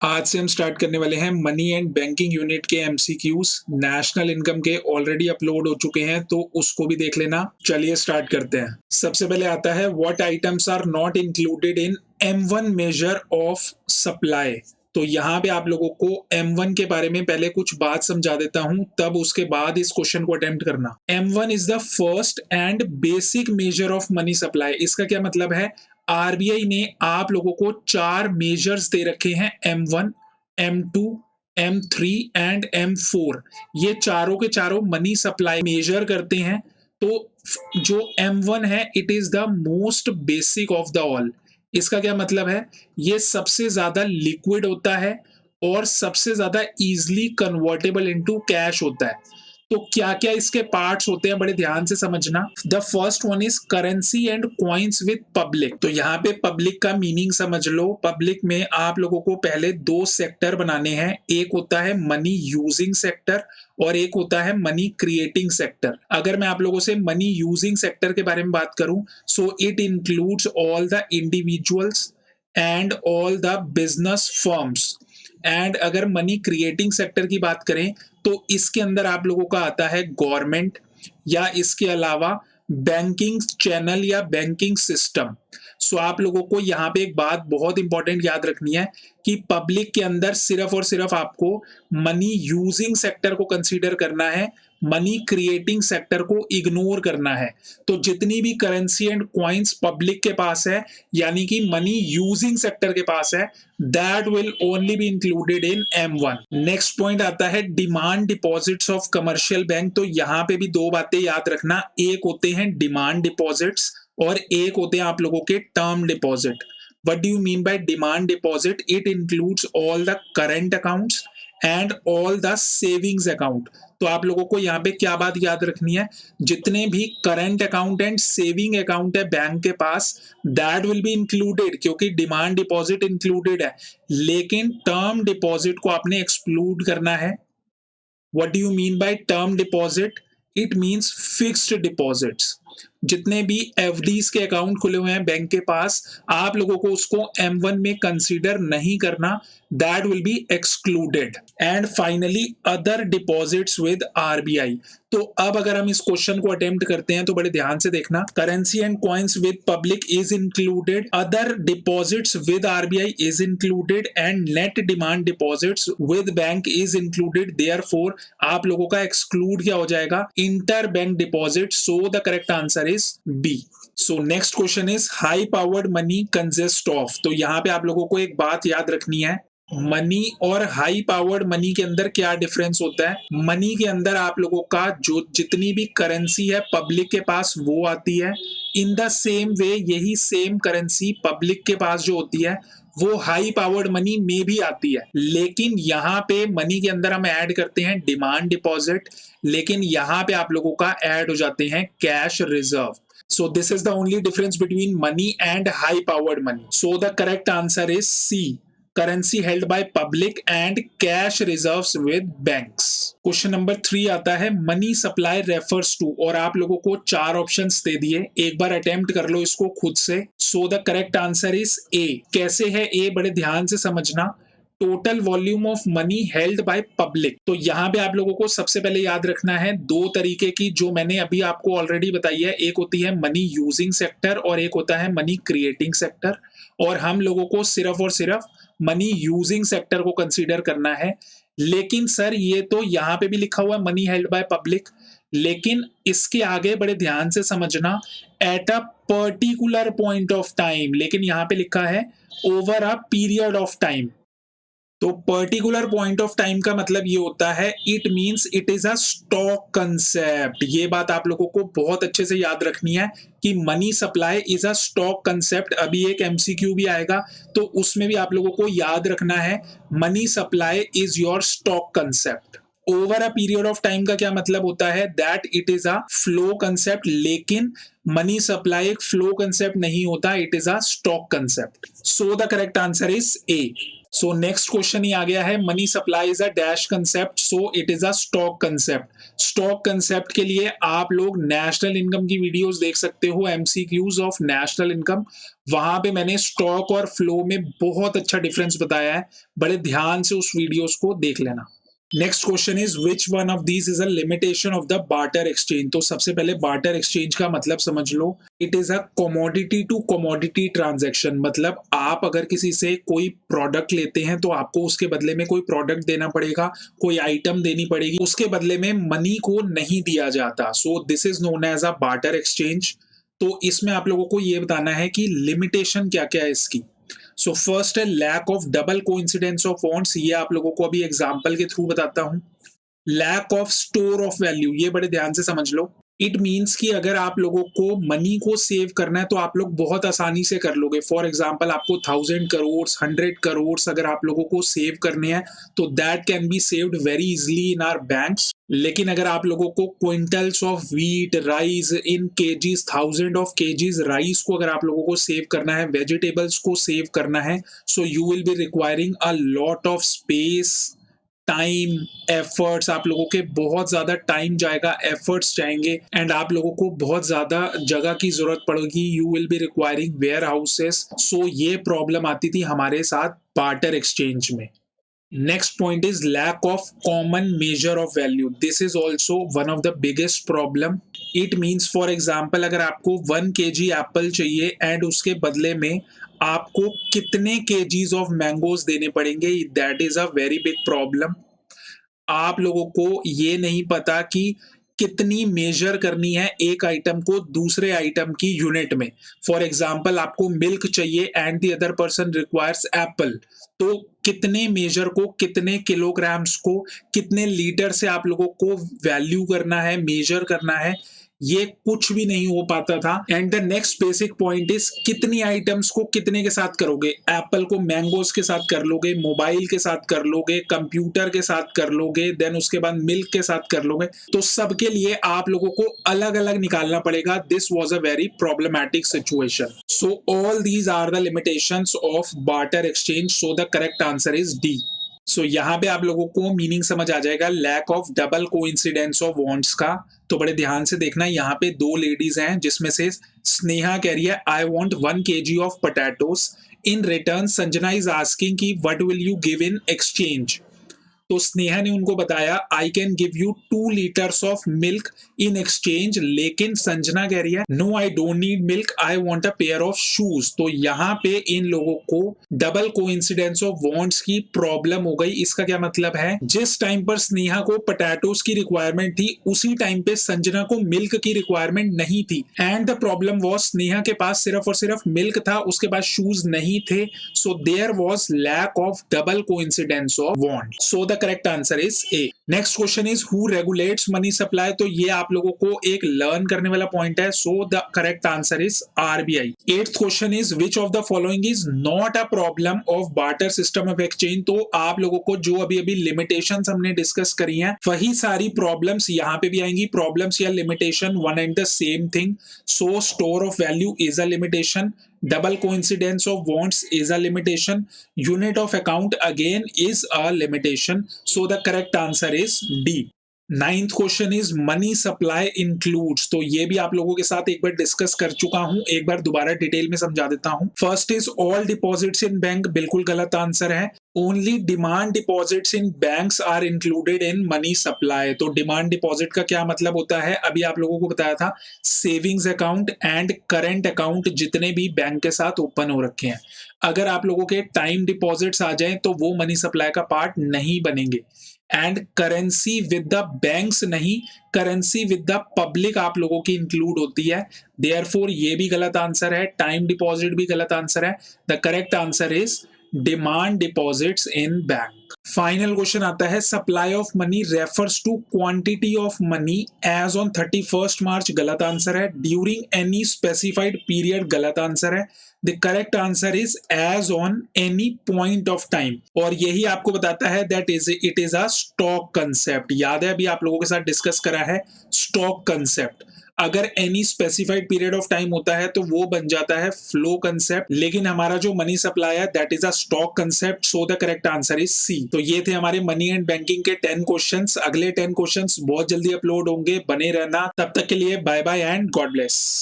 आज से हम स्टार्ट करने वाले हैं मनी एंड बैंकिंग यूनिट के एमसीक्यूज। नेशनल इनकम के ऑलरेडी अपलोड हो चुके हैं तो उसको भी देख लेना। चलिए स्टार्ट करते हैं। सबसे पहले आता है what items are not included in M1 measure of supply. तो यहाँ पे आप लोगों को M1 के बारे में पहले कुछ बात समझा देता हूं, तब उसके बाद इस क्वेश्चन को अटेम्प्ट करना। M1 is the first and basic measure of money supply. इसका क्या मतलब है? आरबीआई ने आप लोगों को 4 मेजर्स दे रखे हैं, M1, M2, M3 and M4। ये चारों के चारों मनी सप्लाई मेजर करते हैं। तो जो M1 है it is the most basic of the all. इसका क्या मतलब है? ये सबसे ज्यादा लिक्विड होता है और सबसे ज्यादा इजीली कन्वर्टेबल इनटू कैश होता है। तो क्या क्या इसके पार्ट्स होते हैं, बड़े ध्यान से समझना। The first one is currency and coins with public. तो यहाँ पे पब्लिक का मीनिंग समझ लो। पब्लिक में आप लोगों को पहले 2 सेक्टर बनाने हैं। एक होता है मनी यूजिंग सेक्टर और एक होता है मनी क्रिएटिंग सेक्टर। अगर मैं आप लोगों से मनी यूजिंग सेक्टर के बारे में बात करूं, so it includes all the individuals and all the business firms. And अगर मनी क्रिएटिंग सेक्टर की बात करें तो इसके अंदर आप लोगों का आता है गवर्नमेंट या इसके अलावा बैंकिंग चैनल या बैंकिंग सिस्टम। सो आप लोगों को यहाँ पे एक बात बहुत इंपॉर्टेंट याद रखनी है कि पब्लिक के अंदर सिर्फ और सिर्फ आपको मनी यूजिंग सेक्टर को कंसीडर करना है, मनी क्रिएटिंग सेक्टर को इग्नोर करना है। तो जितनी भी करेंसी एंड कॉइन्स पब्लिक के पास है यानी कि मनी यूजिंग सेक्टर के पास है, that will only be included in M1। Next point आता है demand deposits of commercial bank. तो यहाँ पे भी 2 बातें याद रखना। एक होते हैं डिमांड डिपॉजिट्स और एक होते हैं आप लोगों के term deposit. What do you mean by demand deposit? It includes all the current accounts and all the savings account। तो आप लोगों को यहाँ पे क्या बात याद रखनी है? जितने भी current account and saving account है बैंक के पास, दैट विल बी इंक्लूडेड, क्योंकि डिमांड डिपॉजिट इंक्लूडेड है, लेकिन टर्म डिपॉजिट को आपने एक्सक्लूड करना है। What do you mean by term deposit? It means fixed deposits। जितने भी एफडीज के अकाउंट खुले हुए हैं बैंक के पास, आप लोगों को उसको M1 में कंसीडर नहीं करना, that will be excluded. And finally other deposits with RBI. तो अब अगर हम इस क्वेश्चन को अटेम्प्ट करते हैं तो बड़े ध्यान से देखना। Currency and coins with public is included, other deposits with RBI is included and net demand deposits with bank is included. Therefore आप लोगों का एक्सक्लूड क्या हो जाएगा? Inter bank deposit. So the correct answer is B. So next question is high powered money consist of. तो यहाँ पे आप लोगों को एक बात याद रखनी है, मनी और हाई पावर्ड मनी के अंदर क्या डिफरेंस होता है। मनी के अंदर आप लोगों का जो जितनी भी करेंसी है पब्लिक के पास वो आती है। इन द सेम वे यही सेम करेंसी पब्लिक के पास जो होती है वो हाई पावर्ड मनी में भी आती है। लेकिन यहाँ पे मनी के अंदर हम ऐड करते हैं डिमांड डिपॉजिट, लेकिन यहाँ पे आप लोगों का ऐड हो जाते हैं cash reserve. So this is the only difference between money and high powered money. So the correct answer is C, currency held by public and cash reserves with banks। Question number 3 आता है money supply refers to, और आप लोगों को 4 options दे दिए। एक बार attempt कर लो इसको खुद से। सो द करेक्ट आंसर इज ए। कैसे है ए? बड़े ध्यान से समझना। Total volume of money held by public. तो यहाँ पे आप लोगों को सबसे पहले याद रखना है 2 तरीके की, जो मैंने अभी आपको ऑलरेडी बताई है। एक होती है मनी यूजिंग सेक्टर और एक होता है मनी क्रिएटिंग सेक्टर। और हम लोगों को सिर्फ और सिर्फ मनी यूजिंग सेक्टर को कंसीडर करना है। लेकिन सर ये तो यहाँ पे भी लिखा हुआ है मनी हेल्ड बाय पब्लिक, लेकिन इसके आगे बड़े ध्यान से समझना, at a particular point of time, लेकिन यहाँ पे लिखा है over a period of time. तो पर्टिकुलर पॉइंट ऑफ टाइम का मतलब ये होता है it means it is a stock concept. ये बात आप लोगों को बहुत अच्छे से याद रखनी है कि money supply is a stock concept. अभी एक एमसीक्यू भी आएगा तो उसमें भी आप लोगों को याद रखना है money supply is your stock concept. Over a period of time का क्या मतलब होता है? That it is a flow concept, लेकिन मनी सप्लाई एक फ्लो कंसेप्ट नहीं होता, it is a stock concept. So the correct answer is A. So next question ही आ गया है, money supply is a dash concept, so it is a stock concept. Stock concept के लिए आप लोग नेशनल इनकम की वीडियोस देख सकते हो, एमसीक्यूज ऑफ नेशनल इनकम। वहां पे मैंने स्टॉक और फ्लो में बहुत अच्छा डिफरेंस बताया है, बड़े ध्यान से उस वीडियोस को देख लेना। Next question is which one of these is a limitation of the barter exchange. तो सबसे पहले बार्टर एक्सचेंज का मतलब समझ लो, it is a commodity to commodity transaction. मतलब आप अगर किसी से कोई प्रोडक्ट लेते हैं तो आपको उसके बदले में कोई प्रोडक्ट देना पड़ेगा, कोई आइटम देनी पड़ेगी, उसके बदले में मनी को नहीं दिया जाता। So this is known as a barter exchange. तो इसमें आप लोगों को ये बताना है कि लिमिटेशन क्या क्या है इसकी। सो फर्स्ट है lack of double coincidence of wants, ये आप लोगों को अभी एग्जांपल के थ्रू बताता हूं। Lack of store of value, ये बड़े ध्यान से समझ लो। इट मीन्स कि अगर आप लोगों को मनी को सेव करना है तो आप लोग बहुत आसानी से कर लोगे। फॉर एग्जाम्पल आपको 1000 करोड़ 100 करोड़ अगर आप लोगों को सेव करने हैं तो that can be saved very easily in our banks. लेकिन अगर आप लोगों को quintals of wheat rice in kgs, 1000 of kgs rice को अगर आप लोगों को सेव करना है, वेजिटेबल्स को सेव करना है, so you will be requiring a lot of space, time, efforts. आप लोगों के बहुत ज्यादा टाइम जाएगा, एफर्ट्स जाएंगे, एंड आप लोगों को बहुत ज्यादा जगह की जरूरत पड़ेगी। You will be requiring warehouses. So ये प्रॉब्लम आती थी हमारे साथ बार्टर एक्सचेंज में। Next point is lack of common measure of value, this is also one of the biggest problem. It means for example अगर आपको 1 kg Apple चाहिए and उसके बदले में आपको कितने केजीज ऑफ मैंगोज देने पड़ेंगे, that is a very big problem. आप लोगों को ये नहीं पता कि कितनी मेजर करनी है एक आइटम को दूसरे आइटम की यूनिट में। फॉर एग्जाम्पल आपको मिल्क चाहिए and the other person requires Apple, तो कितने मेजर को, कितने किलोग्राम्स को, कितने लीटर से आप लोगों को वैल्यू करना है, मेजर करना है, ये कुछ भी नहीं हो पाता था। And the next basic point is कितनी आइटम्स को कितने के साथ करोगे। एप्पल को मैंगोज के साथ कर लोगे, मोबाइल के साथ कर लोगे, कंप्यूटर के साथ कर लोगे, देन उसके बाद मिल्क के साथ कर लोगे, तो सबके लिए आप लोगों को अलग अलग निकालना पड़ेगा। This was a very problematic situation. So all these are the limitations of barter exchange, so the correct answer is D. सो यहाँ पे आप लोगों को मीनिंग समझ आ जाएगा, lack of double coincidence of wants का। तो बड़े ध्यान से देखना, यहाँ पे दो लेडीज हैं जिसमें से स्नेहा कह रही है I want 1 kg of potatoes, in return Sanjana is asking कि what will you give in exchange. तो स्नेहा ने उनको बताया I can give you 2 litres of milk in exchange, लेकिन संजना कह रही है no I don't need milk, I want a pair of shoes. तो यहाँ पे इन लोगों को डबल कोइंसिडेंस ऑफ वांट्स की प्रॉब्लम हो गई। इसका क्या मतलब है, जिस टाइम पर स्नेहा को पोटैटोस की रिक्वायरमेंट थी उसी टाइम पे संजना को मिल्क की रिक्वायरमेंट नहीं थी। And the problem was Sneha के पास सिर्फ और सिर्फ मिल्क था, उसके पास शूज नहीं थे। So there was lack of double coincidence of want. So the correct answer is A. Next question is who regulates money supply. तो ये आप लोगों को एक लर्न करने वाला पॉइंट है। सो the correct answer is RBI. Eighth question is which of the following is not a problem of barter system of exchange. तो आप लोगों को जो अभी अभी लिमिटेशंस हमने डिस्कस करी हैं वही सारी प्रॉब्लम्स यहाँ पे भी आएंगी। प्रॉब्लम्स या limitation one and the same thing. So store of value is a limitation, double coincidence of wants is a limitation, unit of account again is a limitation. So the correct answer is D. Ninth question is money supply includes. तो ये भी आप लोगों के साथ एक बार discuss कर चुका हूं, एक बार दोबारा डिटेल में समझा देता हूं। First is all deposits in bank, बिल्कुल गलत आंसर है। Only demand deposits in banks are included in money supply. तो डिमांड डिपॉजिट का क्या मतलब होता है, अभी आप लोगों को बताया था, savings account and current account जितने भी बैंक के साथ ओपन हो रखे हैं, अगर आप लोगों के टाइम डिपॉजिट्स आ जाएं तो वो मनी सप्लाई का पार्ट नहीं बनेंगे। And currency with the banks नहीं, करेंसी विद द पब्लिक आप लोगों की इंक्लूड होती है। देयरफॉर ये भी गलत आंसर है, टाइम डिपॉजिट भी गलत आंसर है। The correct answer is demand deposits in bank. Final question आता है supply of money refers to quantity of money as on 31 March, गलत आंसर है। ड्यूरिंग एनी स्पेसिफाइड पीरियड, गलत आंसर है। The correct answer is as on any point of time, और यही आपको बताता है that is it is a stock concept. याद है अभी आप लोगों के साथ डिस्कस करा है स्टॉक कंसेप्ट। अगर any specified period of time होता है तो वो बन जाता है फ्लो कंसेप्ट, लेकिन हमारा जो मनी सप्लाई है that is a stock concept, so the correct answer is C. तो ये थे हमारे मनी एंड बैंकिंग के 10 क्वेश्चंस। अगले 10 क्वेश्चंस बहुत जल्दी अपलोड होंगे, बने रहना। तब तक के लिए bye bye and God bless.